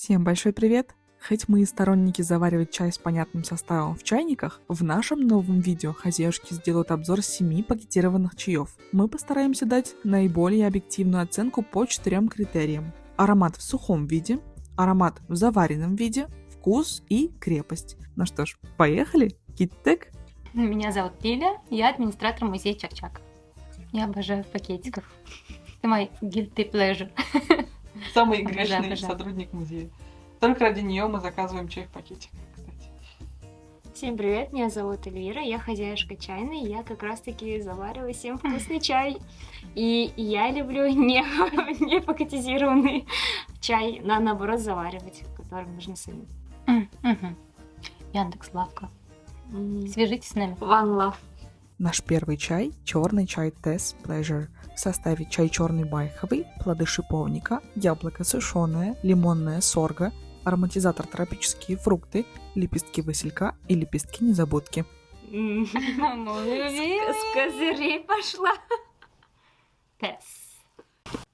Всем большой привет! Хоть мы и сторонники заваривать чай с понятным составом в чайниках, в нашем новом видео хозяюшки сделают обзор 7 пакетированных чаев. Мы постараемся дать наиболее объективную оценку по 4 критериям. Аромат в сухом виде, аромат в заваренном виде, вкус и крепость. Ну что ж, поехали! Киттек! Меня зовут Лиля, я администратор музея Чак-Чак. Я обожаю в пакетиках. Это мой guilty pleasure. Самый Обожаю, грешный обожаю. сотрудник музея. Только ради нее мы заказываем чай в пакетиках, кстати. Всем привет, меня зовут Эльвира, я хозяюшка чайной, я как раз таки завариваю всем вкусный чай. И я люблю не пакетизированный чай, наоборот заваривать, который нужно самим. Яндекс.Лавка. Свяжитесь с нами. One love. Наш первый чай – черный чай Tess Pleasure. В составе чай черный байховый, плоды шиповника, яблоко сушеное, лимонная сорга, ароматизатор тропические фрукты, лепестки василька и лепестки незабудки. С козырей пошла. Тесс.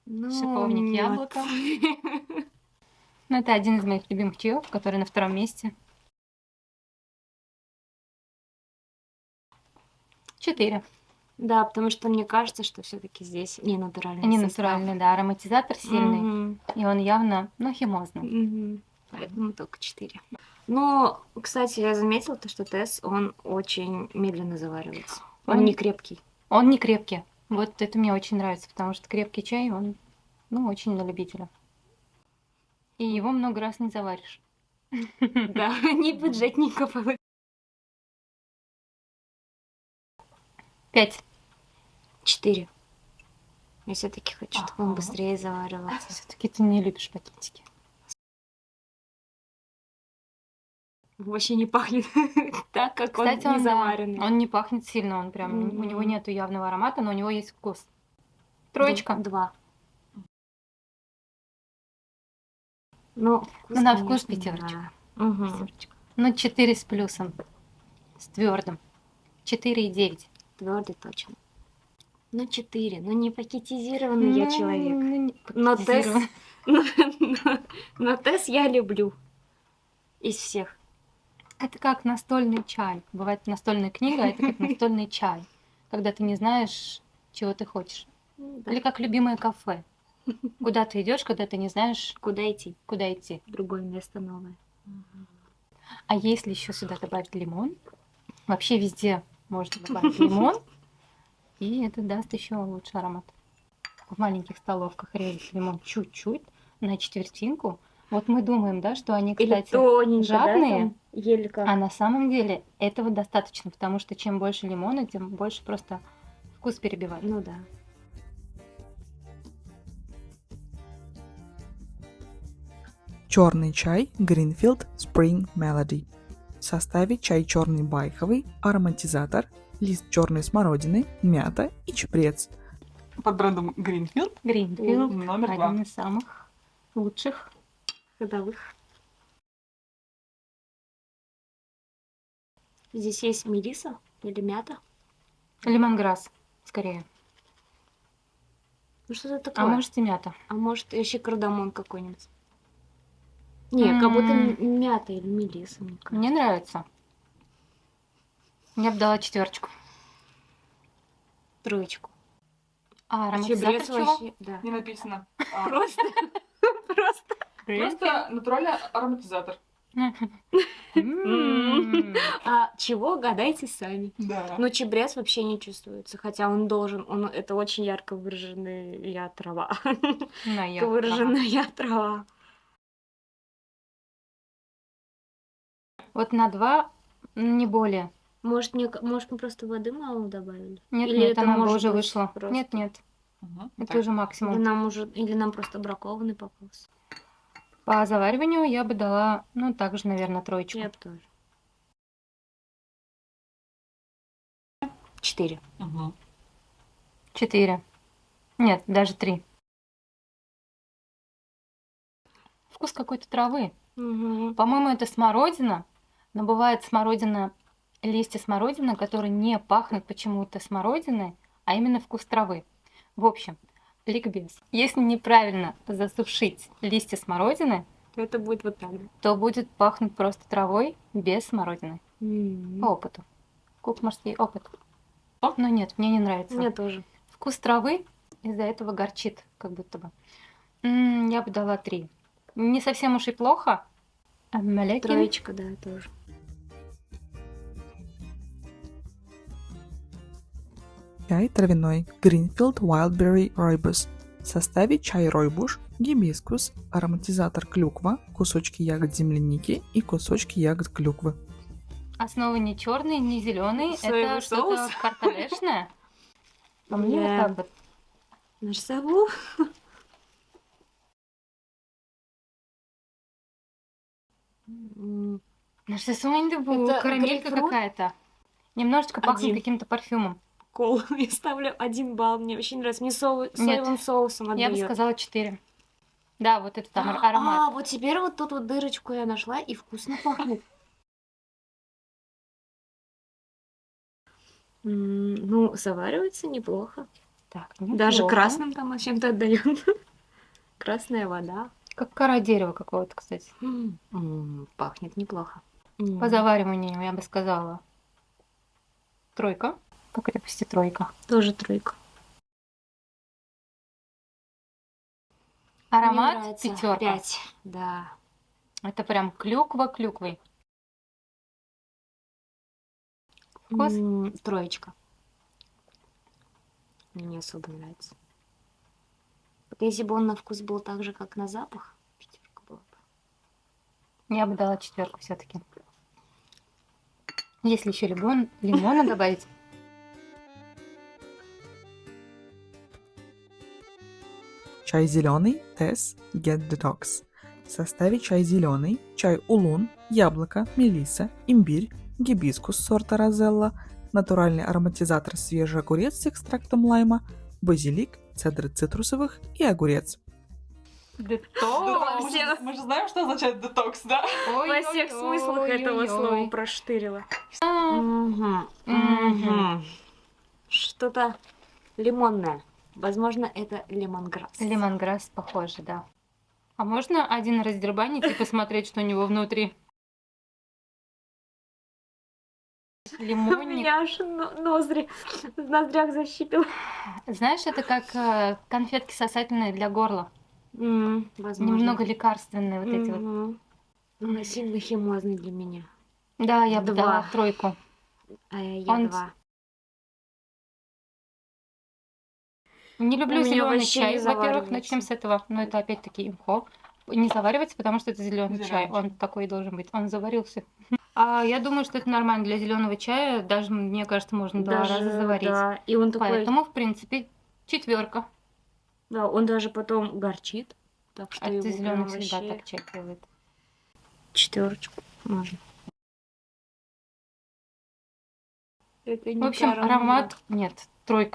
Ну, Шиповник, нет. яблоко. Ну, это один из моих любимых чаев, который на втором месте. 4. Да, потому что мне кажется, что все-таки здесь не натуральный Они состав. натуральные, да. Ароматизатор сильный. Мгм. И он явно, химозный. Мгм. Поэтому только 4. Но, кстати, я заметила то, что Тесс, он очень медленно заваривается. Он Он- не крепкий. Он не крепкий. Вот это мне очень нравится, потому что крепкий чай, он, очень на любителя. И его много раз не заваришь. Да, не бюджетненько. 5. 4. Я все-таки хочу, чтобы он Ага. быстрее заваривался. Все-таки ты не любишь пакетики. Вообще не пахнет так, как Кстати, он не он, да, заваренный. он не пахнет сильно, он прям, у него Мгм. нету явного аромата, но у него есть вкус. 3. 2. Ну, Ну, на вкус конечно, 5. да. Мгм. 4 с плюсом. С твердым. 4,9. Твердый точно. Ну, 4. Ну, не пакетизированный я человек. Но Тесс, Пакетизирован. но Тесс я люблю. Из всех. Это как настольный чай. Бывает настольная книга, а это как настольный чай. Когда ты не знаешь, чего ты хочешь. Да. Или как любимое кафе. Куда ты идешь, когда ты не знаешь, Куда идти? куда идти. Другое место новое. А если еще сюда добавить лимон, вообще везде можно добавить лимон, и это даст еще лучший аромат. В маленьких столовках резать лимон чуть-чуть на четвертинку. Вот мы думаем, да, что они, Или кстати, тоненько, жадные, да, там, еле как. а на самом деле этого достаточно, потому что чем больше лимона, тем больше просто вкус перебивает. Ну да. Черный чай Greenfield Spring Melody. В составе чай черный байховый, ароматизатор, лист черной смородины, мята и чабрец. Под брендом Greenfield Гринфилд номер 2. один из самых лучших. Ходовых. Здесь есть мелиса или мята. Лимонграсс, скорее. Ну что это А такое? может и мята. А может еще кардамон какой-нибудь. Не, как будто мята или мелиса, мне кажется. Мне нравится. Я бы дала 4. 3. А Чабрец ароматизатор чего? вообще, да. Не написано. Просто. Просто натуральный ароматизатор. М. А чего, гадайте сами. Да. Но чабрец вообще не чувствуется, хотя он должен, это очень ярко выраженная трава. Ну, я Выраженная трава. Вот на 2, не более. Может, мы просто воды мало добавили? Нет, Или нет, это она бы может уже быть вышла. просто- Нет, нет, Мгм. это Так, уже максимум. Или нам просто бракованный попался. По завариванию я бы дала, также, наверное, 3. Я бы тоже. 4. мгм. 4. Нет, даже 3. Вкус какой-то травы. По-моему, это смородина, но бывает смородина, листья смородины, которые не пахнут почему-то смородиной, а именно вкус травы. В общем, ликбез. Если неправильно засушить листья смородины, то это будет вот так. то будет пахнуть просто травой без смородины. По опыту. Кухморский опыт. Что? Но нет, мне не нравится. Мне тоже. Вкус травы из-за этого горчит, как будто бы. Я бы дала 3. Не совсем уж и плохо. Малекин. Троечка, да, тоже. Чай травяной Greenfield Wildberry Rooibos. В составе чай ройбуш, гибискус, ароматизатор клюква, кусочки ягод земляники и кусочки ягод клюквы. Основа не черный, не зеленый. Соевый Это что-то соус? картофельное. А мне вот так вот. Наш сабу. Наша Соньдебу, Это карамелька грейпфрут? какая-то. Немножечко пахнет Один. каким-то парфюмом. Кол. Я ставлю 1 балл. Мне очень нравится. Мне соевым соусом Я бы отдает. сказала 4. Да, вот это там аромат. А, вот теперь вот тут вот дырочку я нашла, и вкусно пахнет. Ну, заваривается неплохо. Так, Даже неплохо. красным там чем-то отдает. Красная вода. Как кора дерева какого-то, кстати. Пахнет неплохо. По завариванию я бы сказала 3. По крепости 3. Тоже тройка. Аромат 5. 5. Да. Это прям клюква клюквой. Вкус? 3. Мне не особо нравится. Вот если бы он на вкус был так же, как на запах, 5 была бы. Я бы дала 4 все-таки. Если еще лимона добавить. Чай зеленый Tess Get Detox. В составе чай зеленый, чай улун, яблоко, мелисса, имбирь, гибискус сорта розелла, натуральный ароматизатор свежий огурец с экстрактом лайма, базилик, цедры цитрусовых и огурец. Детокс. Мы же знаем, что означает детокс, да? Во всех смыслах этого слова проштырила. Что-то лимонное. Возможно, это лемонграсс. Лемонграсс похоже, да. А можно один раздербанить и посмотреть, что у него внутри? У Лимонник. меня аж ноздри в ноздрях защипило. Знаешь, это как конфетки сосательные для горла. Возможно. Немного лекарственные вот эти вот. Он сильно химозный для меня. Да, я бы 2. дала 3. А я Он 2. Не люблю У меня зеленый вообще чай. не Во-первых, заваривается. начнем с этого. Но это опять-таки имхо. Не заваривается, потому что это зеленый Зелёный чай. чай. Он такой должен быть. Он заварился. А я думаю, что это нормально для зеленого чая. Даже, мне кажется, можно 2 раза заварить. Да. И он такой, Поэтому, в принципе, 4. да, он даже потом горчит. Так что А его ты прям зеленый всегда вообще так чай делает. 4 можно. Это не В общем, карамель. аромат нет, 3.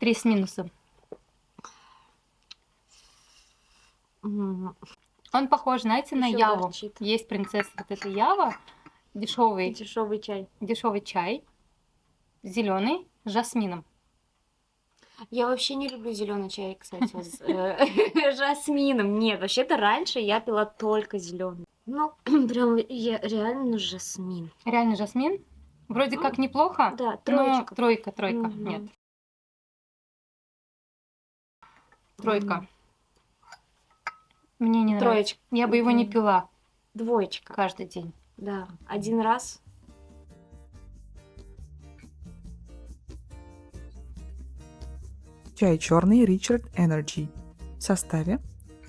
3 с минусом. Он похож, знаете, на Ещё яву. горчит. Есть принцесса вот эта ява, дешевый Дешевый чай. чай, зеленый с жасмином. Я вообще не люблю зеленый чай, кстати, с жасмином. Нет, вообще-то раньше я пила только зеленый. Ну, прям реально жасмин. Реально жасмин. Вроде как неплохо, Да, но 3. 3. Мгм. Нет. 3. Мне не нравится. 3. Я бы его не пила 2. каждый день. Да, 1 раз. Чай черный Richard Energy. В составе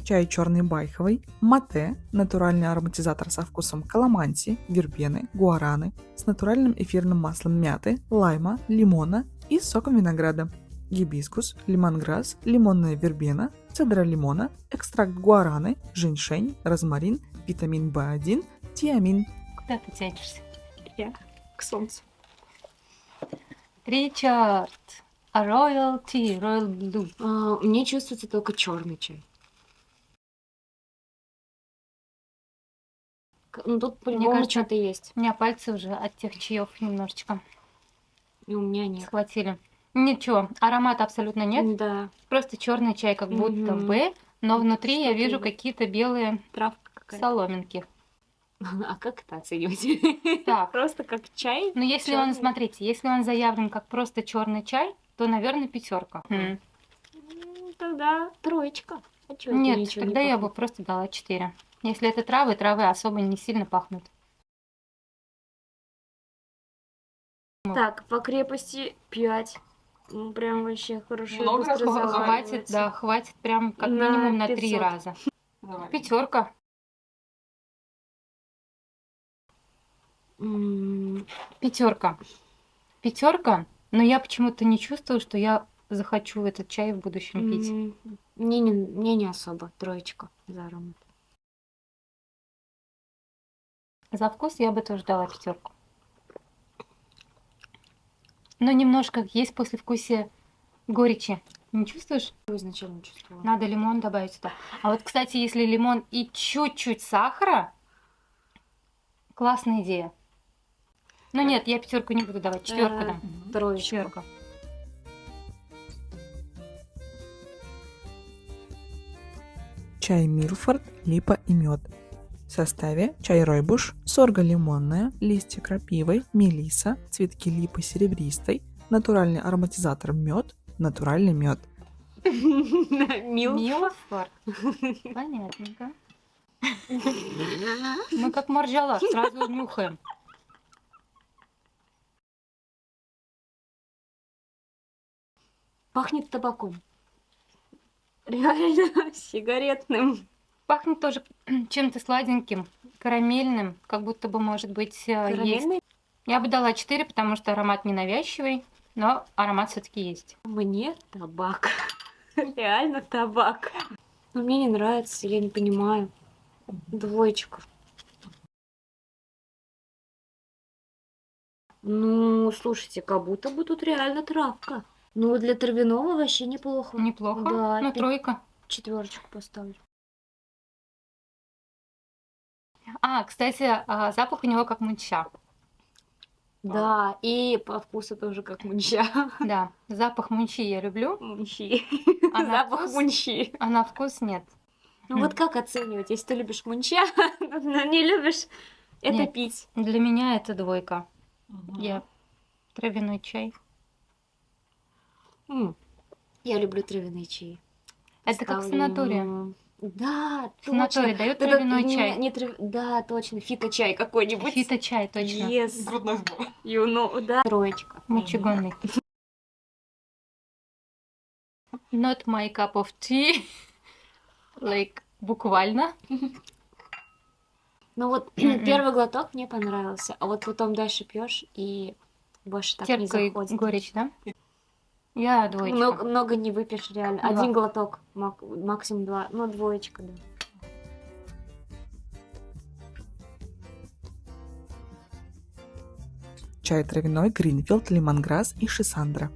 чай черный байховый, мате, натуральный ароматизатор со вкусом каламанси, вербены, гуараны, с натуральным эфирным маслом мяты, лайма, лимона и соком винограда. Гибискус, лимонграсс, лимонная вербена, цедра лимона, экстракт гуараны, женьшень, розмарин, витамин В1, тиамин. Куда ты тянешься? Я к солнцу. Ричард. А Royal Tea, Royal Blue. Мне чувствуется только черный чай. Ну, тут по-любому кажется, что-то есть. У меня пальцы уже от тех чаев немножечко И у меня нет. схватили. Ничего, аромата абсолютно нет. Да. Просто черный чай, как будто Мгм. бы, но внутри я Что-то вижу есть. какие-то белые Травка какая-то. соломинки. А как это оценивать? Так. Просто как чай? Но если он, Чёрный? смотрите, если он заявлен как просто черный чай, то, наверное, 5. Тогда 3. А чё это Нет, ничего не тогда я бы пахнет? просто дала 4. Если это травы, травы особо не сильно пахнут. Так, по крепости 5. Ну, прям вообще хорошо. Много быстро раз Хватит, заваривается. да, хватит прям как На минимум на 3 500. раза. Давай. 5. М, 5. 5, но я почему-то не чувствую, что я захочу этот чай в будущем пить. Мне не особо. 3 за аромат. За вкус я бы тоже дала 5. Но немножко есть послевкусие горечи. Не чувствуешь? Изначально чувствовала. Надо лимон добавить сюда. А вот, кстати, если лимон и чуть-чуть сахара, классная идея. Но нет, я 5 не буду давать, 4 дам. 3. 4. Чай Милфорд, липа и мед. В составе чай ройбуш, сорго лимонная, листья крапивы, мелиса, цветки липы серебристой, натуральный ароматизатор мед, натуральный мед. Милфорд. Понятненько. Мы как маржала, сразу нюхаем. Пахнет табаком. Реально сигаретным. Пахнет тоже чем-то сладеньким, карамельным, как будто бы, может быть, есть. Карамельный? Я бы дала 4, потому что аромат ненавязчивый, но аромат все-таки есть. Мне табак. Реально табак. Но мне не нравится, я не понимаю. 2. Ну, слушайте, как будто бы тут реально травка. Ну, для травяного вообще неплохо. Неплохо. Да, Ну, 3. 4 поставлю. А, кстати, запах у него как мунча. Да, и по вкусу тоже как мунча. Да, запах мунчи я люблю, Мунчи. А на Запах вкус? мунчи. а на вкус нет. Ну вот как оценивать, если ты любишь мунча, но не любишь это Нет. пить? Для меня это 2. Мгм. Я травяной чай. Я люблю травяные чаи. Это как Ставлю санатория. ему- Да, В санатории точно. дают Да, травяной не- чай. не трав- Да, точно. Фито-чай какой-нибудь. Фито-чай, точно. Yes. Грудной сбор. You know, да. 3. Мочегонный. Not my cup of tea. Like, буквально. Ну вот первый глоток мне понравился, а вот потом дальше пьешь и больше так не Терпкая заходит. горечь, да? Я 2. Много не выпьешь реально. 2. 1 глоток, максимум 2. Ну, 2, да. Чай травяной Гринфилд, лимонграсс и шисандра.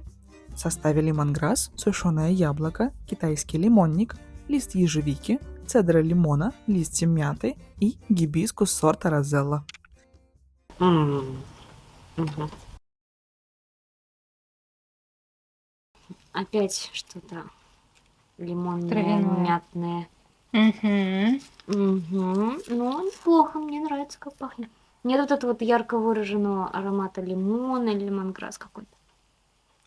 В составе лимонграсс, сушеное яблоко, китайский лимонник, лист ежевики, цедра лимона, листья мяты и гибискус сорта розелла. Опять что-то лимонное, Травяное. мятное. Угу. Ну, неплохо, мне нравится, как пахнет. Нет вот этого вот ярко выраженного аромата лимона или лимонграсс какой-то.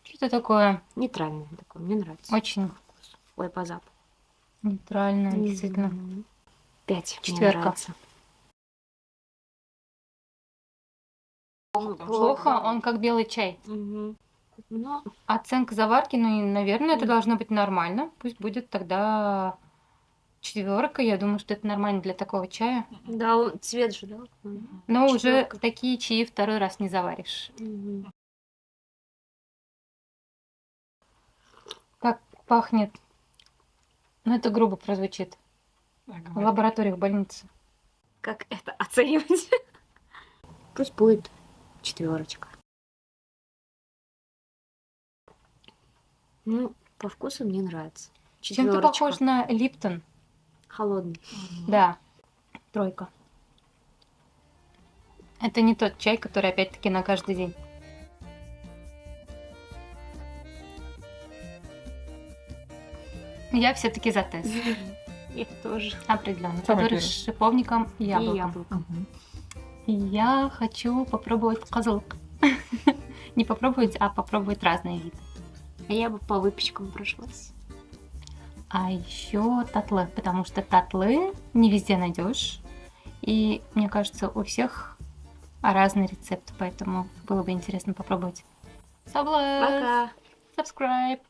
Что-то такое Нейтральный такой, мне нравится. очень Ой, по запаху. нейтральное, действительно. 5. 4. Плохо, он как белый чай. Ну, Оценка заварки, ну, и, наверное, это должно быть нормально. Пусть будет тогда 4. Я думаю, что это нормально для такого чая. да, цвет же, да? Но уже 4. такие чаи 2 раз не заваришь. Как пахнет. Ну, это грубо прозвучит. Да, В говори. лабораториях больницы. Как это оценивать? Пусть будет 4. Ну, по вкусу мне нравится. Чем-то 4. похож на Липтон. Холодный. Да, 3. Это не тот чай, который опять-таки на каждый день. Я все-таки за тест. их тоже. Определенно. Самый Который первый. с шиповником и И яблоком. яблоко. Я хочу попробовать козлок. Не попробовать, а попробовать разные виды. А я бы по выпечкам прошлась. А еще татлы, потому что татлы не везде найдешь. И мне кажется, у всех разный рецепт, поэтому было бы интересно попробовать. So, Пока! subscribe.